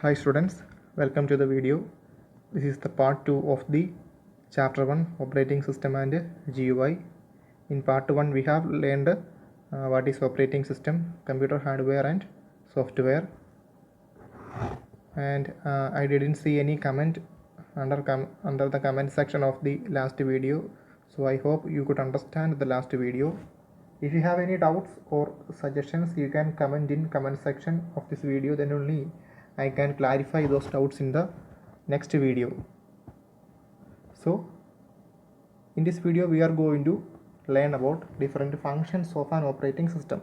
Hi students, welcome to the video. This is the part 2 of the chapter 1 operating system and GUI. In part 1 we have learned what is operating system, computer hardware and software, and I didn't see any comment under the comment section of the last video, so I hope you could understand the last video. If you have any doubts or suggestions, you can comment in comment section of this video, then only I can clarify those doubts in the next video. So in this video we are going to learn about different functions of an operating system.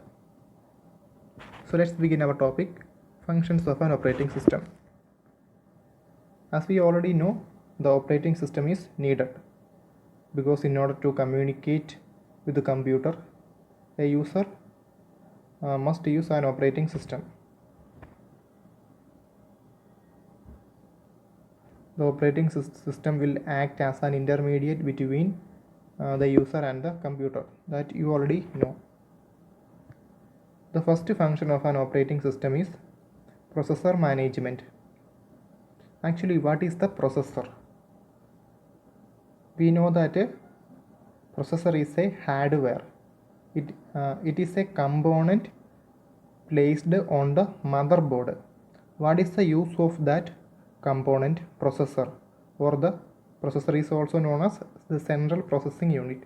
So let's begin our topic, functions of an operating system. As we already know, the operating system is needed because in order to communicate with the computer, a user must use an operating system. The operating system will act as an intermediate between the user and the computer, that you already know. The first function of an operating system is processor management. Actually, what is the processor? We know that a processor is a hardware. It is a component placed on the motherboard. What is the use of that component, processor, or the processor is also known as the central processing unit?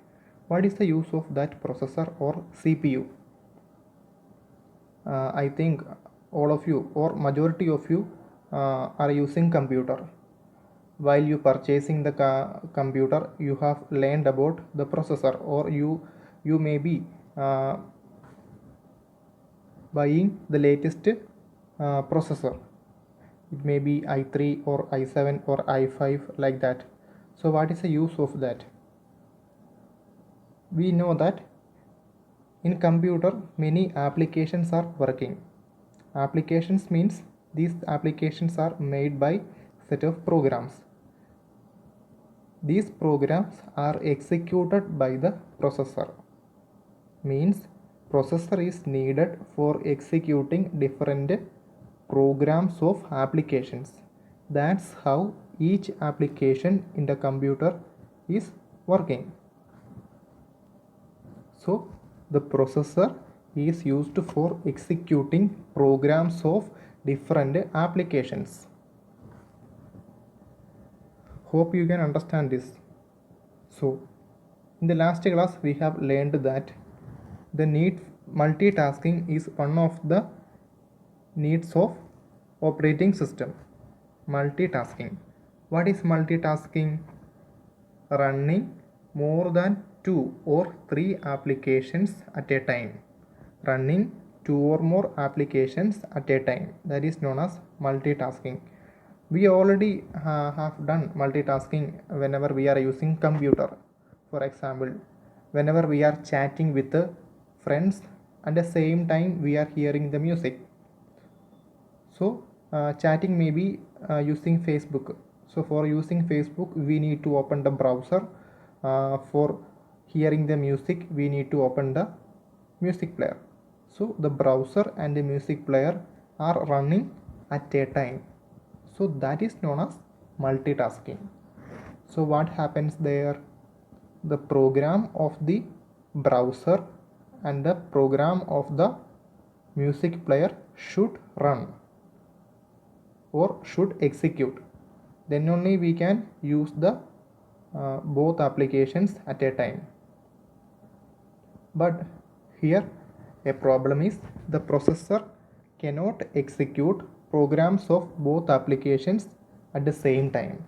What is the use of that processor or CPU? I think all of you or majority of you are using computer. While you purchasing the computer, you have learned about the processor, or you may be buying the latest processor. It may be i3 or i7 or i5 like that. So what is the use of that? We know that in computer many applications are working. Applications means these applications are made by set of programs. These programs are executed by the processor. Means processor is needed for executing different programs of applications. That's how each application in the computer is working. So the processor is used for executing programs of different applications. Hope you can understand this. So in the last class we have learned that the multitasking is one of the needs of operating system. Multitasking. What is multitasking? Running more than 2 or 3 applications at a time. Running 2 or more applications at a time. That is known as multitasking. We already have done multitasking whenever we are using computer. For example, whenever we are chatting with friends, at the same time we are hearing the music. So chatting may be using Facebook. So for using Facebook we need to open the browser. For hearing the music we need to open the music player. So the browser and the music player are running at a time. So that is known as multitasking. So what happens there? The program of the browser and the program of the music player should run or should execute. Then only we can use the both applications at a time. But here a problem is the processor cannot execute programs of both applications at the same time.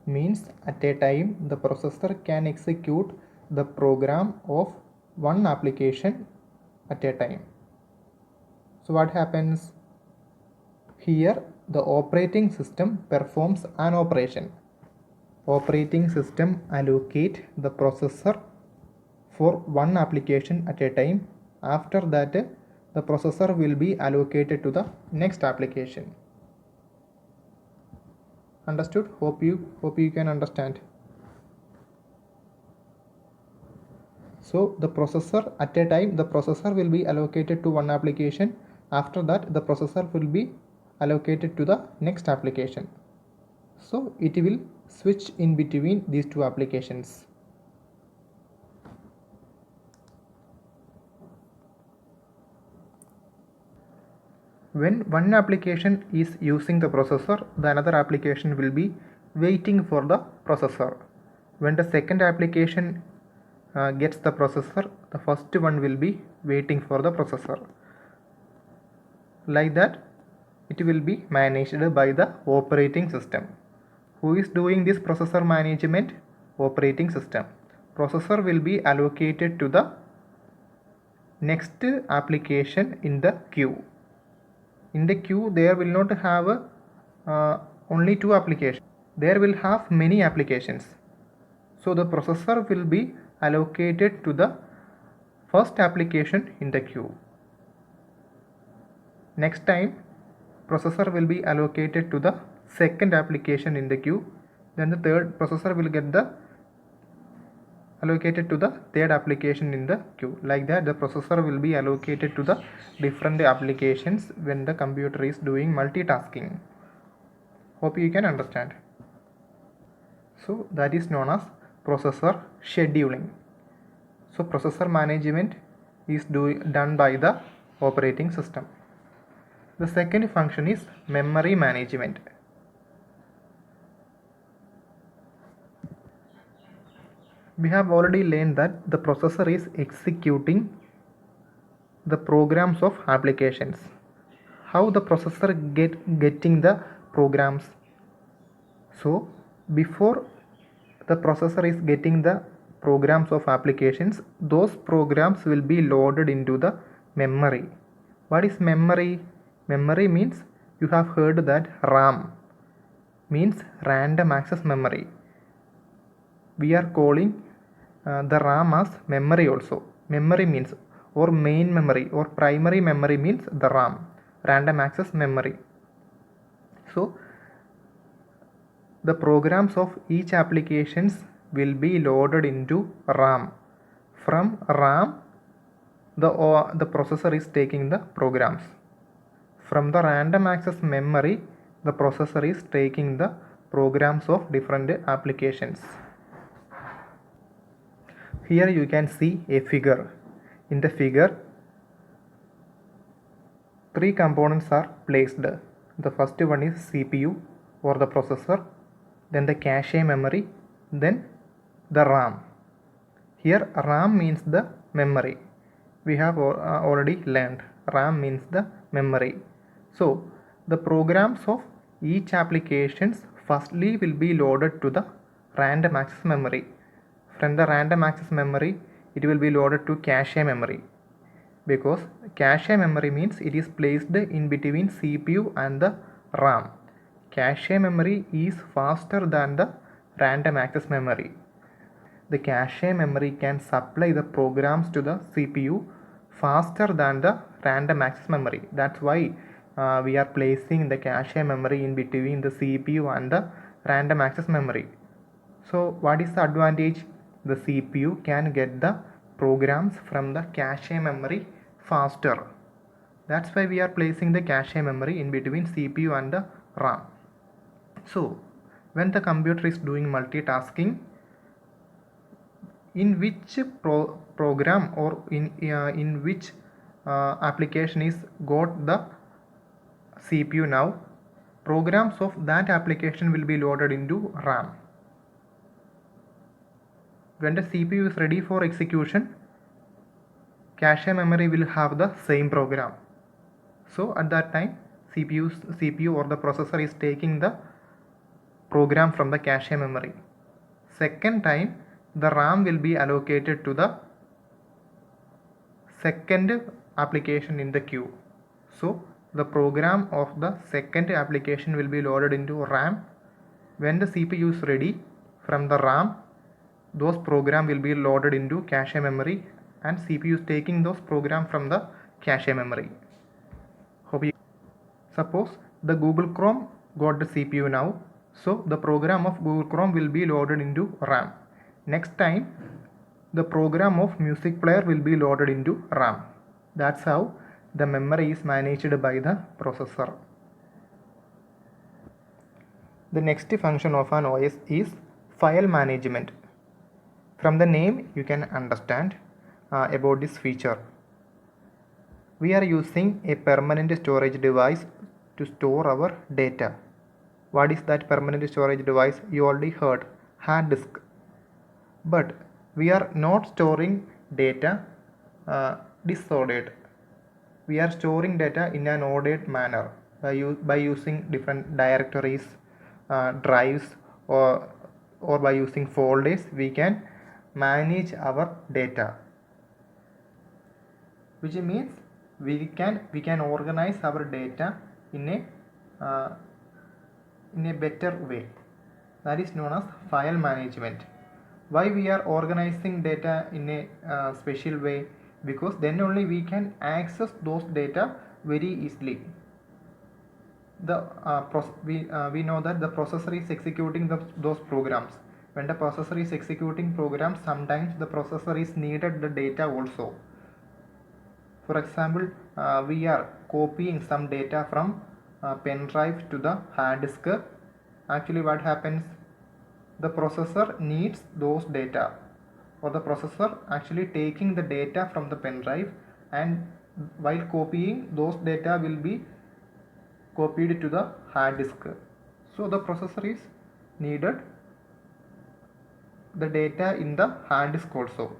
Means at a time the processor can execute the program of one application at a time. So what happens? Here the operating system performs an operation. Operating system allocate the processor for one application at a time. After that the processor will be allocated to the next application. Understood? Hope you can understand. So the processor at a time, the processor will be allocated to one application. After that the processor will be allocated to the next application. So it will switch in between these two applications. When one application is using the processor, the another application will be waiting for the processor. When the second application gets the processor, the first one will be waiting for the processor. Like that, it will be managed by the operating system. Who is doing this processor management? Operating system. Processor will be allocated to the next application in the queue. In the queue, there will not have only two applications. There will have many applications. So the processor will be allocated to the first application in the queue. Next time, processor will be allocated to the second application in the queue. Then the third processor will get the allocated to the third application in the queue. Like that, the processor will be allocated to the different applications when the computer is doing multitasking. Hope you can understand. So that is known as processor scheduling. So processor management is done by the operating system. The second function is memory management. We have already learned that the processor is executing the programs of applications. How the processor getting the programs? So before the processor is getting the programs of applications, those programs will be loaded into the memory. What is memory? Memory means, you have heard that RAM means random access memory. We are calling the RAM as memory also. Memory means, or main memory or primary memory means the RAM, random access memory. So the programs of each applications will be loaded into RAM. From RAM, the processor is taking the programs. From the random access memory, the processor is taking the programs of different applications. Here you can see a figure. In the figure, three components are placed. The first one is CPU or the processor, then the cache memory, then the RAM. Here RAM means the memory. We have already learned RAM means the memory. So the programs of each applications firstly will be loaded to the random access memory. From the random access memory, it will be loaded to cache memory, because cache memory means it is placed in between CPU and the RAM. Cache memory is faster than the random access memory. The cache memory can supply the programs to the CPU faster than the random access memory. That's why we are placing the cache memory in between the CPU and the random access memory. So what is the advantage? The CPU can get the programs from the cache memory faster. That's why we are placing the cache memory in between CPU and the RAM. So when the computer is doing multitasking, in which program or in which application is got the CPU now, programs of that application will be loaded into RAM. When the CPU is ready for execution, cache memory will have the same program. So at that time, CPU or the processor is taking the program from the cache memory. Second time, the RAM will be allocated to the second application in the queue. So the program of the second application will be loaded into RAM. When the CPU is ready, from the RAM, those programs will be loaded into cache memory, and CPU is taking those programs from the cache memory. Suppose the Google Chrome got the CPU now, so the program of Google Chrome will be loaded into RAM. Next time, the program of music player will be loaded into RAM. That's how the memory is managed by the processor. The next function of an OS is file management. From the name you can understand about this feature. We are using a permanent storage device to store our data. What is that permanent storage device? You already heard, hard disk. But we are not storing data disordered. We are storing data in an ordered manner by using different directories, drives, or by using folders. We can manage our data, which means we can organize our data in a better way. That is known as file management. Why we are organizing data in a special way? Because then only we can access those data very easily. We know that the processor is executing those programs. When the processor is executing programs, sometimes the processor is needed the data also. For example, we are copying some data from pen drive to the hard disk. Actually, what happens? The processor needs those data, or the processor actually taking the data from the pen drive, and while copying, those data will be copied to the hard disk. So the processor is needed the data in the hard disk also.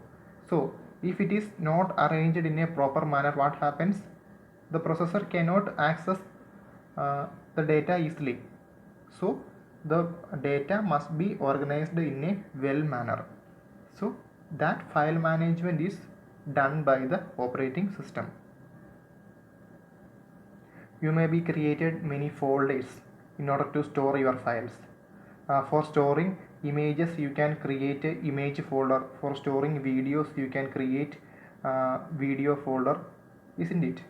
So if it is not arranged in a proper manner, what happens? The processor cannot access the data easily. So the data must be organized in a well manner. So that file management is done by the operating system. You may be created many folders in order to store your files. For storing images, you can create an image folder. For storing videos, you can create video folder, isn't it?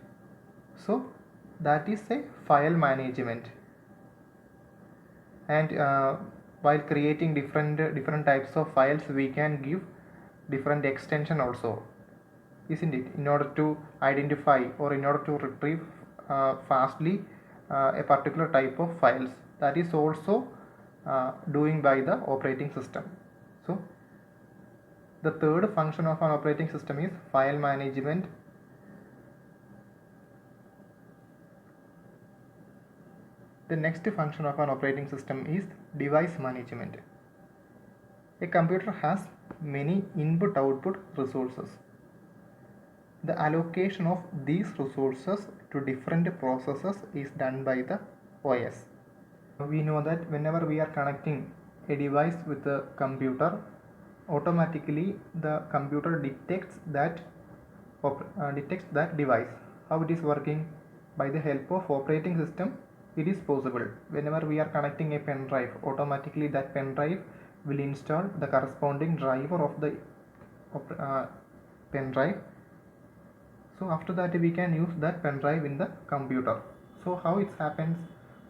So that is a file management. And while creating different types of files, we can give different extension also, isn't it, in order to identify or in order to retrieve fastly a particular type of files. That is also doing by the operating system. So the third function of an operating system is file management. The next function of an operating system is device management. A computer has many input-output resources. The allocation of these resources to different processes is done by the OS. We know that whenever we are connecting a device with the computer, automatically the computer detects that device. How it is working? By the help of operating system, it is possible. Whenever we are connecting a pen drive, automatically that pen drive will install the corresponding driver of the pen drive. So after that we can use that pen drive in the computer. So how it happens?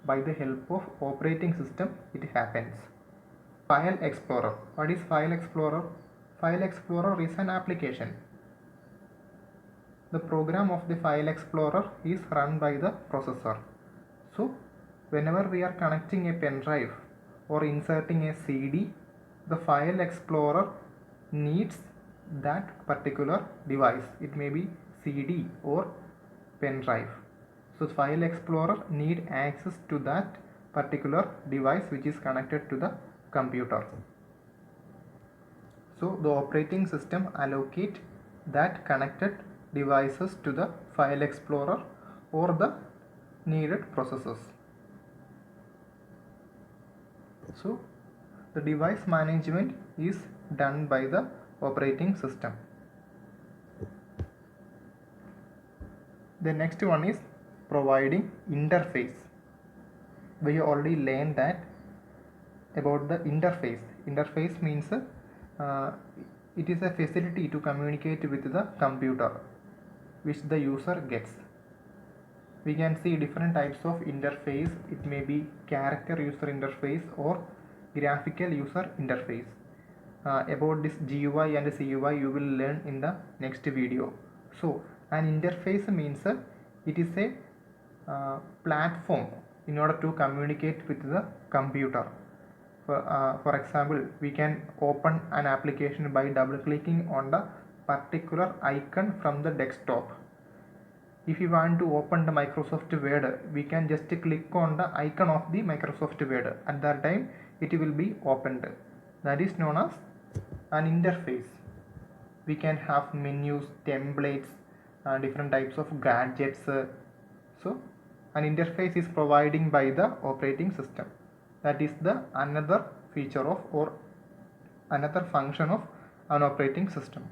By the help of operating system it happens. File Explorer. What is File Explorer? File Explorer is an application. The program of the File Explorer is run by the processor. So whenever we are connecting a pen drive or inserting a CD, the File Explorer needs that particular device. It may be CD or pen drive. So File Explorer need access to that particular device which is connected to the computer. So the operating system allocate that connected devices to the File Explorer or the needed processes. So the device management is done by the operating system. The next one is providing interface. We already learned that about the interface. Interface means it is a facility to communicate with the computer which the user gets. We can see different types of interface. It may be character user interface or graphical user interface. About this GUI and CUI you will learn in the next video. So an interface means it is a platform in order to communicate with the computer. For example, we can open an application by double clicking on the particular icon from the desktop. If you want to open the Microsoft Word, we can just click on the icon of the Microsoft Word. At that time, it will be opened. That is known as an interface. We can have menus, templates, different types of gadgets. So, an interface is provided by the operating system. That is the another feature of or another function of an operating system.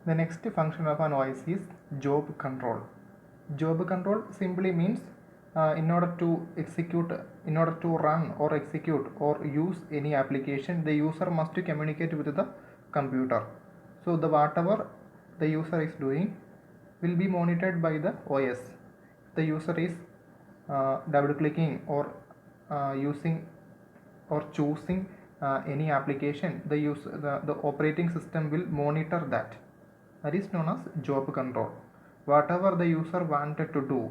The next function of an OS is job control. Job control simply means in order to run or execute or use any application, the user must communicate with the computer. So the whatever the user is doing will be monitored by the OS. The user is double clicking or using or choosing any application, the operating system will monitor that. That is known as job control. Whatever the user wanted to do,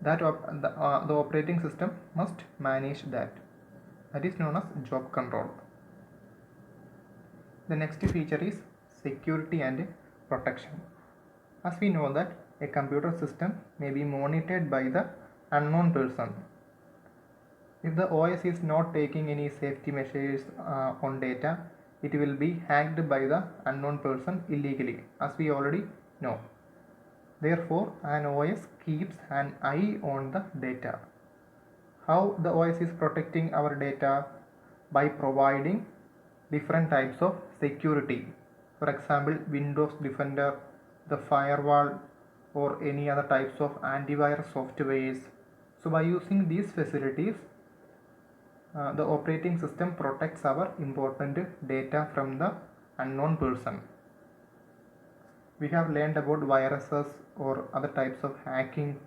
that the operating system must manage that. That is known as job control. The next feature is security and protection. As we know that a computer system may be monitored by the unknown person. If the OS is not taking any safety measures on data, it will be hacked by the unknown person illegally, as we already know. Therefore, an OS keeps an eye on the data. How the OS is protecting our data? By providing different types of security. For example, Windows Defender, the firewall, or any other types of antivirus softwares. So by using these facilities, the operating system protects our important data from the unknown person. We have learned about viruses or other types of hacking.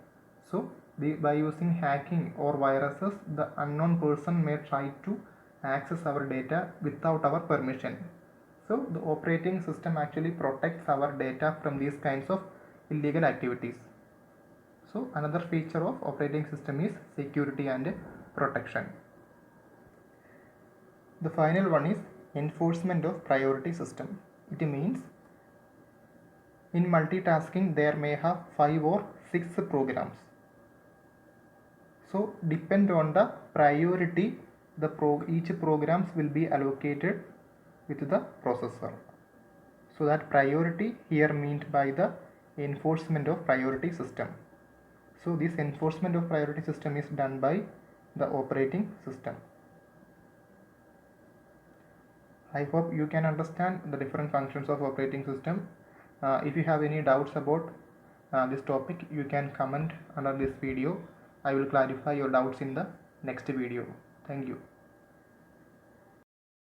So by using hacking or viruses, the unknown person may try to access our data without our permission. So the operating system actually protects our data from these kinds of illegal activities. So another feature of operating system is security and protection. The final one is enforcement of priority system. It means in multitasking there may have 5 or 6 programs. So depend on the priority, each programs will be allocated with the processor. So that priority here meant by the enforcement of priority system. So this enforcement of priority system is done by the operating system. I hope you can understand the different functions of operating system. If you have any doubts about this topic, you can comment under this video. I will clarify your doubts in the next video. Thank you.